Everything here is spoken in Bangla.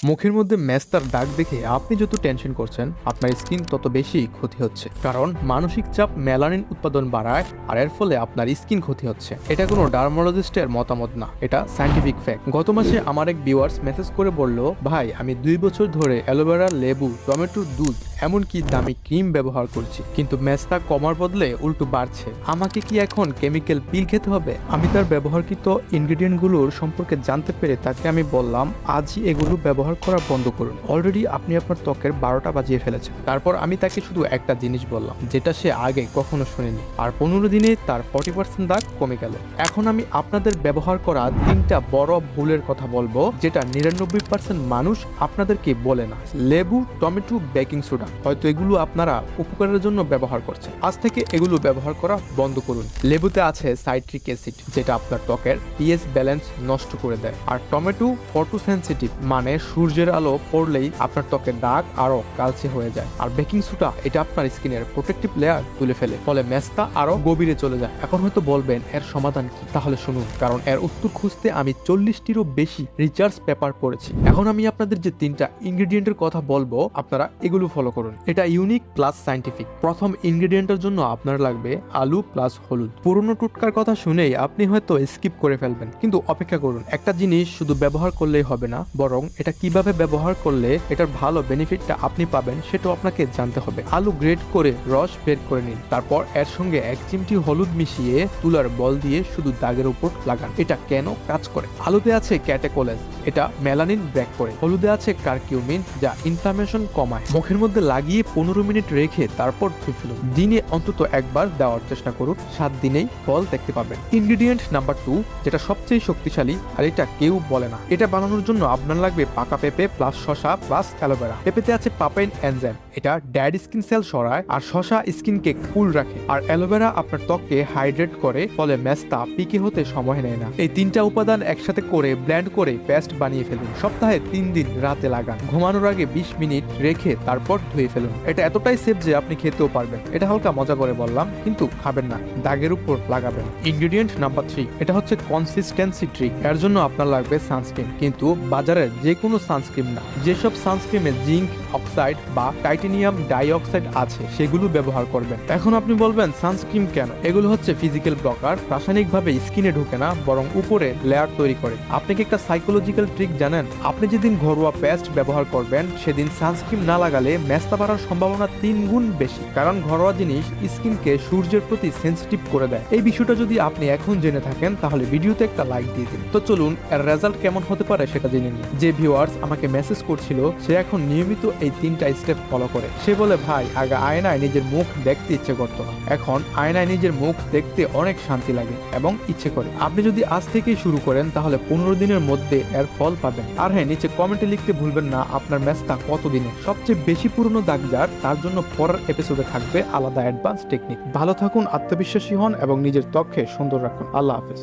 মুখের মধ্যে মেস্তার দাগ দেখে আপনি যত টেনশন করছেন আপনার স্কিন তত বেশি ক্ষতি হচ্ছে, কারণ মানসিক চাপ মেলানিন উৎপাদন বাড়ায় আর এর ফলে আপনার স্কিন ক্ষতি হচ্ছে। এটা কোনো ডার্মোলজিস্টের মতামত না, এটা সায়েন্টিফিক ফ্যাক্ট। গত মাসে আমার এক ভিউয়ার্স মেসেজ করে বলল, ভাই আমি 2 বছর ধরে অ্যালোভেরা, লেবু, টমেটোর দুধ এমনকি দামি ক্রিম ব্যবহার করছি, কিন্তু মেস্তা কমার বদলে উল্টো বাড়ছে। আমাকে কি এখন কেমিক্যাল পিল খেতে হবে? আমি তার ব্যবহারকৃত ইনগ্রেডিয়েন্টগুলোর সম্পর্কে জানতে পেরে তাকে আমি বললাম, আজই এগুলো ব্যবহার করা বন্ধ করুন। অলরেডি আপনি আপনার ত্বকের 12টা বাজিয়ে ফেলেছেন। তারপর আমি তাকে শুধু একটা জিনিস বললাম, যেটা সে আগে কখনো শুনেনি, আর 15 দিনে তার 40% দাগ কমে গেল। এখন আমি আপনাদের ব্যবহার করা 3টা বড় ভুলের কথা বলবো, যেটা 99% মানুষ আপনাদেরকে বলে না। লেবু, টমেটো, বেকিং সোডা, হয়তো এগুলো আপনারা উপকারের জন্য ব্যবহার করছেন। আজ থেকে এগুলো ব্যবহার করা বন্ধ করুন। লেবুতে আছে সাইট্রিক অ্যাসিড, যেটা আপনার ত্বকের পিএইচ ব্যালেন্স নষ্ট করে দেয়। আর টমেটো ফটো সেনসিটিভ, মানে সূর্যের আলো পড়লেই আপনার ত্বকের দাগ আরো কালচে হয়ে যায়। আর বেকিং সোডা, এটা আপনার স্কিনের প্রোটেক্টিভ লেয়ার তুলে ফেলে, ফলে মেস্তা আরো গভীরে চলে যায়। এখন হয়তো বলবেন এর সমাধান কি? তাহলে শুনুন, কারণ এর উত্তর খুঁজতে আমি 40টিরও বেশি রিসার্চ পেপার পড়েছি। এখন আমি আপনাদের যে 3টা ইনগ্রেডিয়েন্টের কথা বলবো, আপনারা এগুলো ফলো করুন। এটা ইউনিক প্লাস সায়েন্টিফিক। প্রথম ইনগ্রেডিয়েন্টের জন্য আপনার লাগবে আলু প্লাস হলুদ। পুরনো টুটকার কথা শুনেই আপনি হয়তো স্কিপ করে ফেলবেন, কিন্তু অপেক্ষা করুন। একটা জিনিস শুধু ব্যবহার করলেই হবে না, বরং এটা কিভাবে ব্যবহার করলে এটার ভালো বেনিফিটটা আপনি পাবেন সেটাও আপনাকে জানতে হবে। আলু গ্রেট করে রস বের করে নিন, তারপর এর সঙ্গে 1 চিমটি হলুদ মিশিয়ে তুলার বল দিয়ে শুধু দাগের উপর লাগান। এটা কেন কাজ করে? আলুতে আছে ক্যাটেকোলেজ, এটা মেলানিন ব্রেক করে। হলুদে আছে কারকিউমিন, যা ইনফ্লামেশন কমায়। মুখের মধ্যে লাগিয়ে 15 মিনিট রেখে তারপর ধুয়ে ফেলুন। দিনে অন্তত একবার দেওয়ার চেষ্টা করুন, 7 দিনেই ফল দেখতে পাবেন। ইনগ্রেডিয়েন্ট নাম্বার 2, যেটা সবচেয়ে শক্তিশালী আর এটা কেউ বলে না। এটা বানানোর জন্য আপনার লাগবে পাকা পেঁপে প্লাস শসা প্লাস অ্যালোভেরা। পেঁপেতে আছে পাপাইন এনজাইম, এটা ড্যাড স্কিন সেল সরায়, আর শসা স্কিনকে কুল রাখে, আর অ্যালোভেরা আপনার ত্বককে হাইড্রেট করে, ফলে মেস্তা পিকে হতে সময় নেয় না। এই 3টা উপাদান একসাথে করে ব্লেন্ড করে পেস্ট বানিয়ে ফেলুন। সপ্তাহে 3 দিন রাতে লাগান। ঘুমানোর আগে 20 মিনিট রেখে তারপর ধুয়ে ফেলুন। এটা এতটাই সেফ যে আপনি খেতেও পারবেন। এটা হালকা মজা করে বললাম, কিন্তু খাবেন না, দাগের উপর লাগাবেন। ইনগ্রেডিয়েন্ট নাম্বার 3, এটা হচ্ছে কনসিস্টেন্সি ট্রিক। এর জন্য আপনার লাগবে সানস্ক্রিন, কিন্তু বাজারের যে কোনো সানস্ক্রিন না। যেসব সানস্ক্রিনে জিঙ্ক অক্সাইড বা টাইটেনিয়াম ডাইঅক্সাইড আছে সেগুলো ব্যবহার করবেন। এখন আপনি বলবেন সানস্ক্রিন কেন? এগুলো হচ্ছে ফিজিক্যাল ব্লকার, রাসায়নিকভাবে স্কিনে ঢুকে না, বরং উপরে লেয়ার তৈরি করে। আপনি কি একটা সাইকোলজিক্যাল ট্রিক জানেন? আপনি যেদিন ঘরোয়া পেস্ট ব্যবহার করবেন সেদিন সানস্ক্রিন না লাগালে মেস্তা বাড়ার সম্ভাবনা 3 গুণ বেশি, কারণ ঘরোয়া জিনিস স্কিনকে সূর্যের প্রতি সেন্সিটিভ করে দেয়। এই বিষয়টা যদি আপনি এখন জেনে থাকেন তাহলে ভিডিওতে একটা লাইক দিয়ে দিন। তো চলুন এর রেজাল্ট কেমন হতে পারে সেটা জেনে নিন। যে ভিউয়ার্স আমাকে মেসেজ করছিল, সে এখন নিয়মিত এই 3টা স্টেপ ফলো করে। সে বলে, ভাই আগে আয়নায় নিজের মুখ দেখতে ইচ্ছে করতো না, এখন আয়নায় নিজের মুখ দেখতে অনেক শান্তি লাগে এবং ইচ্ছে করে। আপনি যদি আজ থেকেই শুরু করেন তাহলে 15 দিনের মধ্যে এর ফল পাবেন। আর হ্যাঁ, নিচে কমেন্টে লিখতে ভুলবেন না আপনার মেস্তা কতদিনে। সবচেয়ে বেশি পুরনো দাগ যার, তার জন্য পরের এপিসোডে থাকবে আলাদা অ্যাডভান্স টেকনিক। ভালো থাকুন, আত্মবিশ্বাসী হন এবং নিজের ত্বককে সুন্দর রাখুন। আল্লাহ হাফেজ।